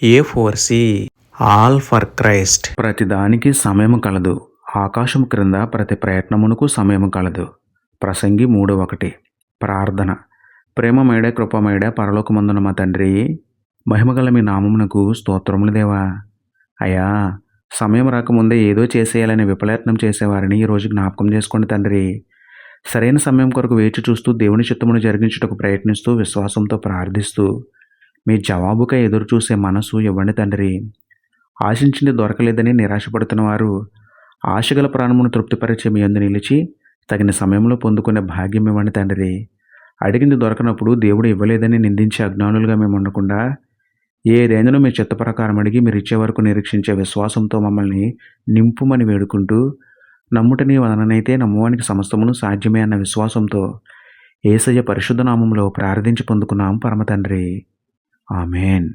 A4C all for Christ. ప్రతిదానికి సమయము కలదు, ఆకాశము క్రింద ప్రతి ప్రయత్నమునకు సమయము కలదు. ప్రసంగి 3:1. ప్రార్థన. ప్రేమమేడే కృపమేడే పరలోకమందున మా తండ్రి, మహిమగల మీ నామమునకు స్తోత్రములు దేవా. అయ్యా, సమయం రాకముందే ఏదో చేసేయాలని విఫలయత్నం చేసేవారిని ఈరోజు జ్ఞాపకం చేసుకోండి తండ్రి. సరైన సమయం కొరకు వేచి చూస్తూ దేవుని చిత్తమును జరిగించుటకు ప్రయత్నిస్తూ విశ్వాసంతో ప్రార్థిస్తూ మీ జవాబుకై ఎదురు చూసే మనసు ఇవ్వండి తండ్రి. ఆశించింది దొరకలేదని నిరాశపడుతున్న వారు ఆశగల ప్రాణమును తృప్తిపరిచే మీ యందు నిలిచి తగిన సమయంలో పొందుకునే భాగ్యం ఇవ్వండి తండ్రి. అడిగింది దొరకనప్పుడు దేవుడు ఇవ్వలేదని నిందించే అజ్ఞానులుగా మేము ఉండకుండా ఏదైనా మీ చిత్త ప్రకారం అడిగి మీరు ఇచ్చే వరకు నిరీక్షించే విశ్వాసంతో మమ్మల్ని నింపుమని వేడుకుంటూ, నమ్ముట నీ వలననైతే నమ్మువానికి సమస్తమును సాధ్యమే అన్న విశ్వాసంతో యేసయ్య పరిశుద్ధ నామములో ప్రార్థించి పొందుకున్నాం పరమ తండ్రి. ఆమెన్.